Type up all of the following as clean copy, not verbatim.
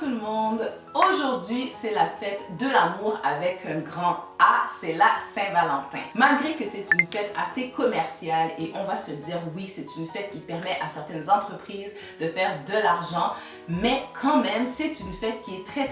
tout le monde! Aujourd'hui, c'est la fête de l'amour avec un grand A, c'est la Saint-Valentin. Malgré que c'est une fête assez commerciale et on va se dire oui, c'est une fête qui permet à certaines entreprises de faire de l'argent, mais quand même, c'est une fête qui est très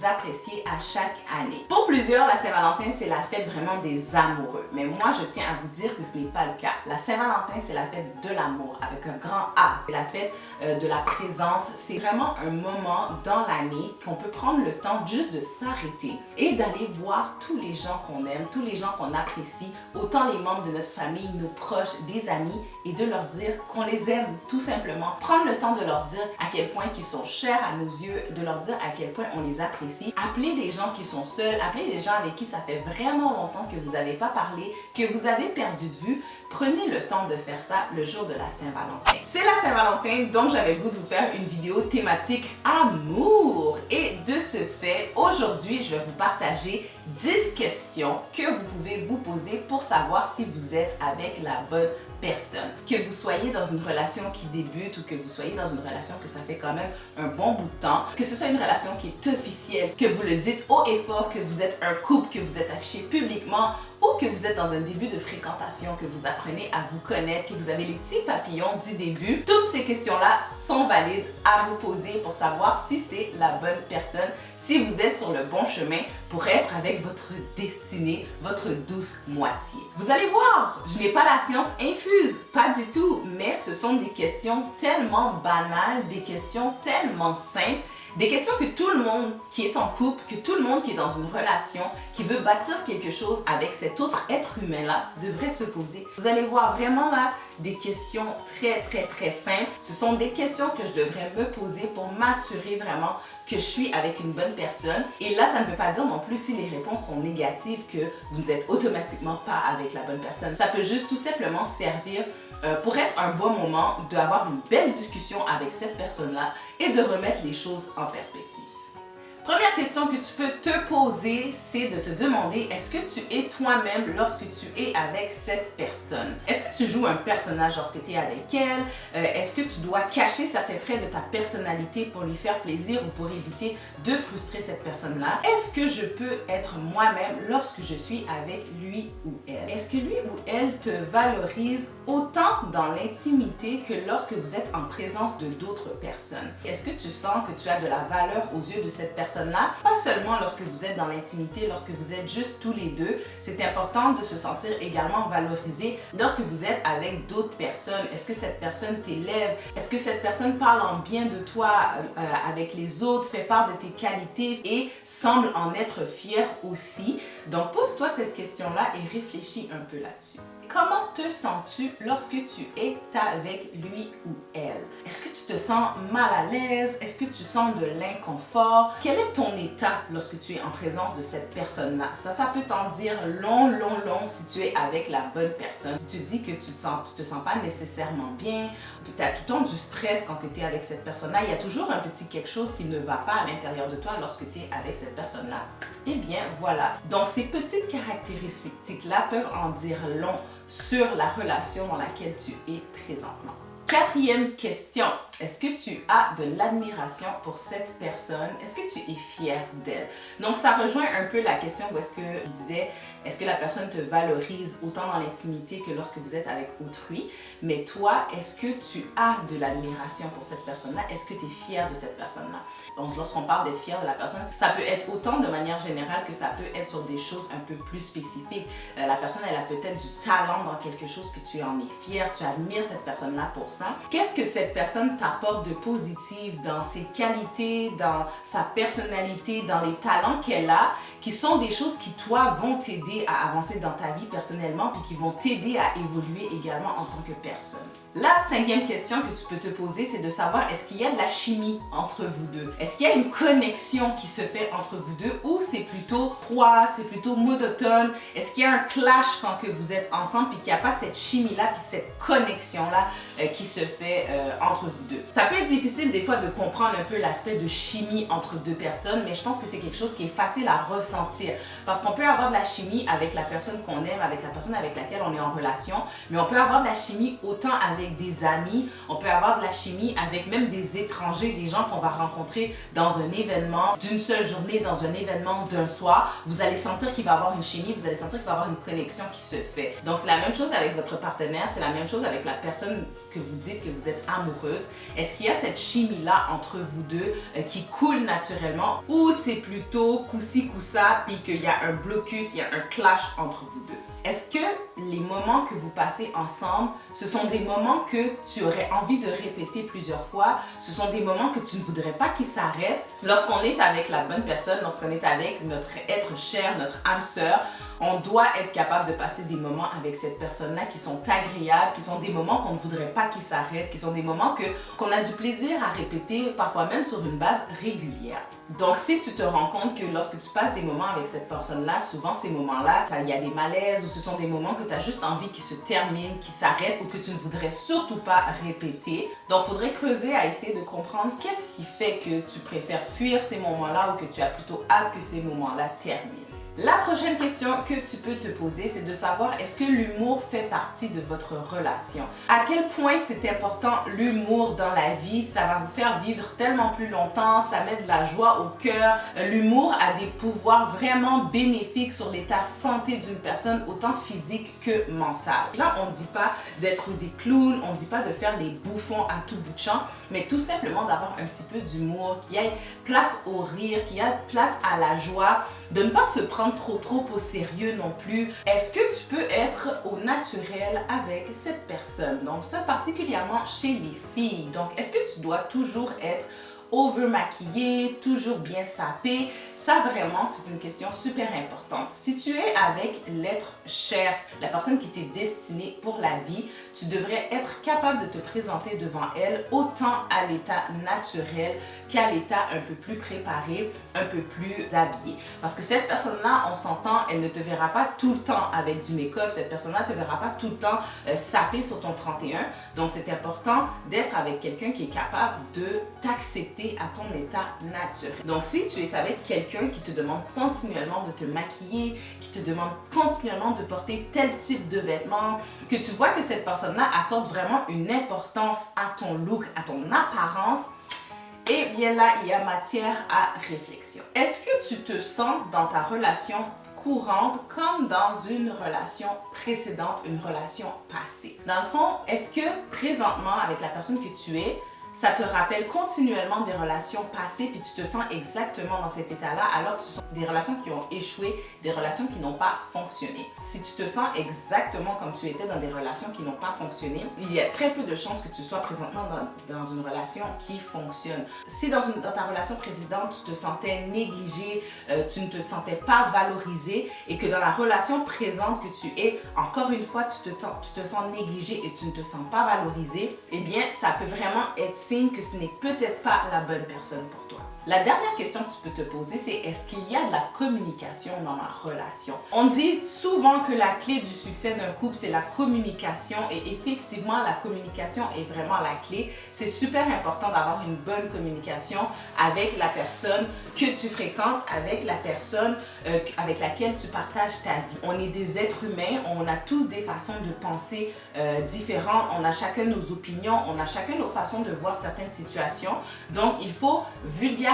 appréciée à chaque année. Pour plusieurs, la Saint-Valentin, c'est la fête vraiment des amoureux. Mais moi, je tiens à vous dire que ce n'est pas le cas. La Saint-Valentin, c'est la fête de l'amour avec un grand A. C'est la fête de la présence. C'est vraiment un moment dans l'année qu'on peut prendre le temps juste de s'arrêter et d'aller voir tous les gens qu'on aime, tous les gens qu'on apprécie, autant les membres de notre famille, nos proches, des amis, et de leur dire qu'on les aime, tout simplement. Prendre le temps de leur dire à quel point ils sont chers à nos yeux, de leur dire à quel point on les apprécie. Appelez les gens qui sont seuls, appelez les gens avec qui ça fait vraiment longtemps que vous n'avez pas parlé, que vous avez perdu de vue. Prenez le temps de faire ça le jour de la Saint-Valentin. C'est la Saint-Valentin, donc j'avais le goût de vous faire une vidéo thématique amour. Et de ce fait, aujourd'hui, je vais vous partager 10 questions que vous pouvez vous poser pour savoir si vous êtes avec la bonne personne. Que vous soyez dans une relation qui débute ou que vous soyez dans une relation que ça fait quand même un bon bout de temps, que ce soit une relation qui est officielle, que vous le dites haut et fort, que vous êtes un couple, que vous êtes affiché publiquement, ou que vous êtes dans un début de fréquentation, que vous apprenez à vous connaître, que vous avez les petits papillons du début. Toutes ces questions-là sont valides à vous poser pour savoir si c'est la bonne personne, si vous êtes sur le bon chemin pour être avec votre destinée, votre douce moitié. Vous allez voir, je n'ai pas la science infuse, pas du tout, mais ce sont des questions tellement banales, des questions tellement simples, des questions que tout le monde qui est en couple, que tout le monde qui est dans une relation, qui veut bâtir quelque chose avec cet autre être humain-là, devrait se poser. Vous allez voir vraiment là des questions très simples. Ce sont des questions que je devrais me poser pour m'assurer vraiment que je suis avec une bonne personne. Et là, ça ne veut pas dire non plus si les réponses sont négatives que vous n'êtes automatiquement pas avec la bonne personne. Ça peut juste tout simplement servir pour être un bon moment, d'avoir une belle discussion avec cette personne-là et de remettre les choses en perspective. Première question que tu peux te poser, c'est de te demander, est-ce que tu es toi-même lorsque tu es avec cette personne? Est-ce que tu joues un personnage lorsque tu es avec elle? Est-ce que tu dois cacher certains traits de ta personnalité pour lui faire plaisir ou pour éviter de frustrer cette personne-là? Est-ce que je peux être moi-même lorsque je suis avec lui ou elle? Est-ce que lui ou elle te valorise autant dans l'intimité que lorsque vous êtes en présence de d'autres personnes? Est-ce que tu sens que tu as de la valeur aux yeux de cette personne-là? Pas seulement lorsque vous êtes dans l'intimité, lorsque vous êtes juste tous les deux. C'est important de se sentir également valorisé lorsque vous êtes avec d'autres personnes. Est-ce que cette personne t'élève? Est-ce que cette personne parle en bien de toi avec les autres, fait part de tes qualités et semble en être fière aussi? Donc pose-toi cette question-là et réfléchis un peu là-dessus. Comment te sens-tu lorsque tu es avec lui ou elle? Est-ce que tu te sens mal à l'aise? Est-ce que tu sens de l'inconfort? Quel est ton état lorsque tu es en présence de cette personne-là? Ça peut t'en dire long si tu es avec la bonne personne. Si tu dis que tu te sens pas nécessairement bien, tu as tout le temps du stress quand tu es avec cette personne-là, il y a toujours un petit quelque chose qui ne va pas à l'intérieur de toi lorsque tu es avec cette personne-là. Eh bien, voilà. Donc, ces petites caractéristiques-là peuvent en dire long sur la relation dans laquelle tu es présentement. Quatrième question, est-ce que tu as de l'admiration pour cette personne? Est-ce que tu es fier d'elle? Donc ça rejoint un peu la question où est-ce que je disais, est-ce que la personne te valorise autant dans l'intimité que lorsque vous êtes avec autrui? Mais toi, est-ce que tu as de l'admiration pour cette personne-là? Est-ce que tu es fier de cette personne-là? Donc lorsqu'on parle d'être fier de la personne, ça peut être autant de manière générale que ça peut être sur des choses un peu plus spécifiques. La personne, elle a peut-être du talent dans quelque chose puis tu en es fier, tu admires cette personne-là pour ça. Qu'est-ce que cette personne t'apporte de positif dans ses qualités, dans sa personnalité, dans les talents qu'elle a, qui sont des choses qui, toi, vont t'aider à avancer dans ta vie personnellement puis qui vont t'aider à évoluer également en tant que personne. La cinquième question que tu peux te poser, c'est de savoir est-ce qu'il y a de la chimie entre vous deux? Est-ce qu'il y a une connexion qui se fait entre vous deux ou c'est plutôt froid, c'est plutôt monotone? Est-ce qu'il y a un clash quand que vous êtes ensemble puis qu'il n'y a pas cette chimie-là puis cette connexion-là qui se fait entre vous deux? deux. Ça peut être difficile des fois de comprendre un peu l'aspect de chimie entre deux personnes, mais je pense que c'est quelque chose qui est facile à ressentir parce qu'on peut avoir de la chimie avec la personne qu'on aime, avec la personne avec laquelle on est en relation, mais on peut avoir de la chimie autant avec des amis, on peut avoir de la chimie avec même des étrangers, des gens qu'on va rencontrer dans un événement d'une seule journée, dans un événement d'un soir. Vous allez sentir qu'il va y avoir une chimie, vous allez sentir qu'il va y avoir une connexion qui se fait. Donc c'est la même chose avec votre partenaire, c'est la même chose avec la personne que vous dites que vous êtes amoureuse. Est-ce qu'il y a cette chimie-là entre vous deux qui coule naturellement ou c'est plutôt coup-ci, coup-ça, puis qu'il y a un blocus, il y a un clash entre vous deux? Est-ce que les moments que vous passez ensemble, ce sont des moments que tu aurais envie de répéter plusieurs fois? Ce sont des moments que tu ne voudrais pas qu'ils s'arrêtent? Lorsqu'on est avec la bonne personne, lorsqu'on est avec notre être cher, notre âme sœur, on doit être capable de passer des moments avec cette personne-là qui sont agréables, qui sont des moments qu'on ne voudrait pas qu'ils s'arrêtent, qui sont des moments qu'on a du plaisir à répéter, parfois même sur une base régulière. Donc, si tu te rends compte que lorsque tu passes des moments avec cette personne-là, souvent ces moments-là, il y a des malaises ou ce sont des moments que tu as juste envie qu'ils se terminent, qu'ils s'arrêtent ou que tu ne voudrais surtout pas répéter. Donc, il faudrait creuser à essayer de comprendre qu'est-ce qui fait que tu préfères fuir ces moments-là ou que tu as plutôt hâte que ces moments-là terminent. La prochaine question que tu peux te poser, c'est de savoir est-ce que l'humour fait partie de votre relation? À quel point c'est important l'humour dans la vie? Ça va vous faire vivre tellement plus longtemps, ça met de la joie au cœur. L'humour a des pouvoirs vraiment bénéfiques sur l'état santé d'une personne, autant physique que mental. Là, on ne dit pas d'être des clowns, on ne dit pas de faire les bouffons à tout bout de champ, mais tout simplement d'avoir un petit peu d'humour, qu'il y ait place au rire, qu'il y ait place à la joie, de ne pas se prendre trop au sérieux non plus. Est-ce que tu peux être au naturel avec cette personne? Donc ça particulièrement chez les filles. Donc est-ce que tu dois toujours être over maquillée, toujours bien sapée? Ça vraiment, c'est une question super importante. Si tu es avec l'être cher, la personne qui t'est destinée pour la vie, tu devrais être capable de te présenter devant elle autant à l'état naturel qu'à l'état un peu plus préparé, un peu plus habillé. Parce que cette personne-là, on s'entend, elle ne te verra pas tout le temps avec du make-up, cette personne-là ne te verra pas tout le temps sapée sur ton 31. Donc c'est important d'être avec quelqu'un qui est capable de t'accepter à ton état naturel. Donc si tu es avec quelqu'un qui te demande continuellement de te maquiller, qui te demande continuellement de porter tel type de vêtements, que tu vois que cette personne-là accorde vraiment une importance à ton look, à ton apparence, eh bien là, il y a matière à réflexion. Est-ce que tu te sens dans ta relation courante comme dans une relation précédente, une relation passée? Dans le fond, est-ce que présentement, avec la personne que tu es, ça te rappelle continuellement des relations passées puis tu te sens exactement dans cet état-là alors que ce sont des relations qui ont échoué, des relations qui n'ont pas fonctionné. Si tu te sens exactement comme tu étais dans des relations qui n'ont pas fonctionné, il y a très peu de chances que tu sois présentement dans une relation qui fonctionne. Si dans ta relation précédente, tu te sentais négligé, tu ne te sentais pas valorisé et que dans la relation présente que tu es, encore une fois, tu te sens négligé et tu ne te sens pas valorisé, eh bien, ça peut vraiment être signe que ce n'est peut-être pas la bonne personne pour toi. La dernière question que tu peux te poser, c'est est-ce qu'il y a de la communication dans ma relation? On dit souvent que la clé du succès d'un couple, c'est la communication et effectivement, la communication est vraiment la clé. C'est super important d'avoir une bonne communication avec la personne que tu fréquentes, avec la personne avec laquelle tu partages ta vie. On est des êtres humains, on a tous des façons de penser différentes, on a chacun nos opinions, on a chacun nos façons de voir certaines situations. Donc, il faut vulgariser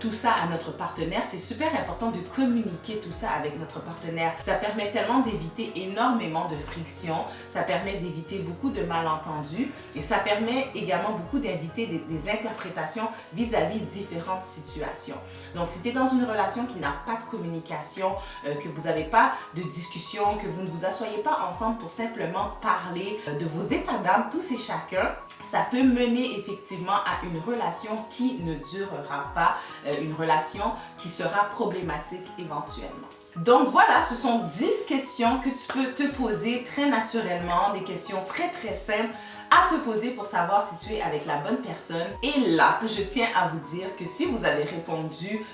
tout ça à notre partenaire. C'est super important de communiquer tout ça avec notre partenaire. Ça permet tellement d'éviter énormément de friction, ça permet d'éviter beaucoup de malentendus et ça permet également beaucoup d'éviter des interprétations vis-à-vis différentes situations. Donc, si tu es dans une relation qui n'a pas de communication, que vous n'avez pas de discussion, que vous ne vous asseyez pas ensemble pour simplement parler de vos états d'âme, tous et chacun, ça peut mener effectivement à une relation qui ne durera pas, une relation qui sera problématique éventuellement. Donc voilà, ce sont 10 questions que tu peux te poser très naturellement, des questions très simples à te poser pour savoir si tu es avec la bonne personne. Et là, je tiens à vous dire que si vous avez répondu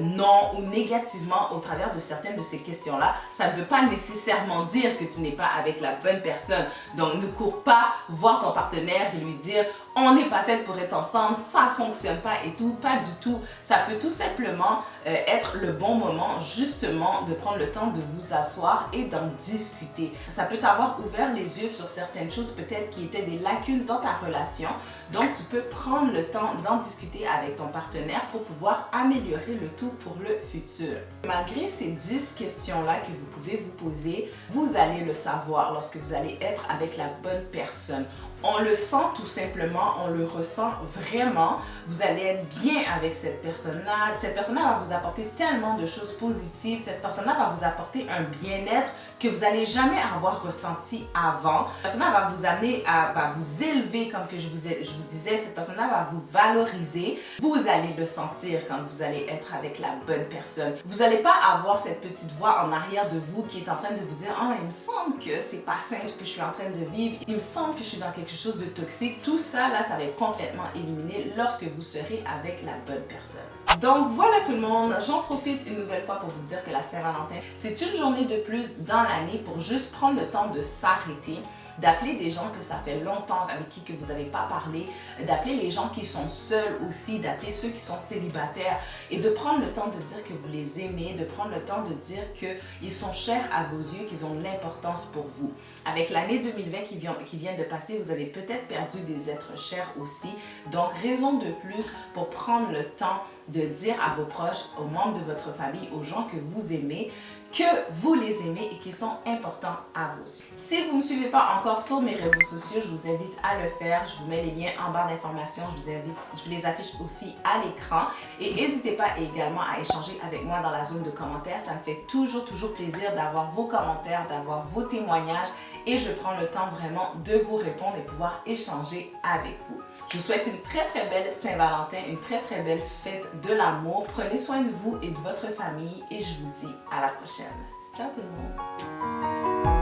non ou négativement au travers de certaines de ces questions-là, ça ne veut pas nécessairement dire que tu n'es pas avec la bonne personne. Donc, ne cours pas voir ton partenaire et lui dire « on n'est pas fait pour être ensemble, ça fonctionne pas et tout », pas du tout. Ça peut tout simplement être le bon moment justement de prendre le temps de vous asseoir et d'en discuter. Ça peut t'avoir ouvert les yeux sur certaines choses peut-être qui étaient des lacunes dans ta relation. Donc, tu peux prendre le temps d'en discuter avec ton partenaire pour pouvoir améliorer le tout pour le futur. Malgré ces 10 questions-là que vous pouvez vous poser, vous allez le savoir lorsque vous allez être avec la bonne personne. On le sent tout simplement, on le ressent vraiment. Vous allez être bien avec cette personne-là. Cette personne-là va vous apporter tellement de choses positives. Cette personne-là va vous apporter un bien-être que vous n'allez jamais avoir ressenti avant. Cette personne-là va vous amener à vous élever, comme que je vous disais. Cette personne-là va vous valoriser. Vous allez le sentir quand vous allez être avec la bonne personne. Vous n'allez pas avoir cette petite voix en arrière de vous qui est en train de vous dire « Ah, il me semble que c'est pas sain ce que je suis en train de vivre. Il me semble que je suis dans quelque chose de toxique. » Tout ça, là, ça va être complètement éliminé lorsque vous serez avec la bonne personne. Donc voilà tout le monde, j'en profite une nouvelle fois pour vous dire que la Saint-Valentin, c'est une journée de plus dans l'année pour juste prendre le temps de s'arrêter, d'appeler des gens que ça fait longtemps avec qui que vous n'avez pas parlé, d'appeler les gens qui sont seuls aussi, d'appeler ceux qui sont célibataires et de prendre le temps de dire que vous les aimez, de prendre le temps de dire qu'ils sont chers à vos yeux, qu'ils ont de l'importance pour vous. Avec l'année 2020 qui vient de passer, vous avez peut-être perdu des êtres chers aussi. Donc, raison de plus pour prendre le temps de dire à vos proches, aux membres de votre famille, aux gens que vous aimez, que vous les aimez et qui sont importants à vous. Si vous ne me suivez pas encore sur mes réseaux sociaux, je vous invite à le faire. Je vous mets les liens en barre d'informations. Je vous les affiche aussi à l'écran. Et n'hésitez pas également à échanger avec moi dans la zone de commentaires. Ça me fait toujours plaisir d'avoir vos commentaires, d'avoir vos témoignages. Et je prends le temps vraiment de vous répondre et pouvoir échanger avec vous. Je vous souhaite une très belle Saint-Valentin, une très belle fête de l'amour. Prenez soin de vous et de votre famille et je vous dis à la prochaine. Ciao tout le monde!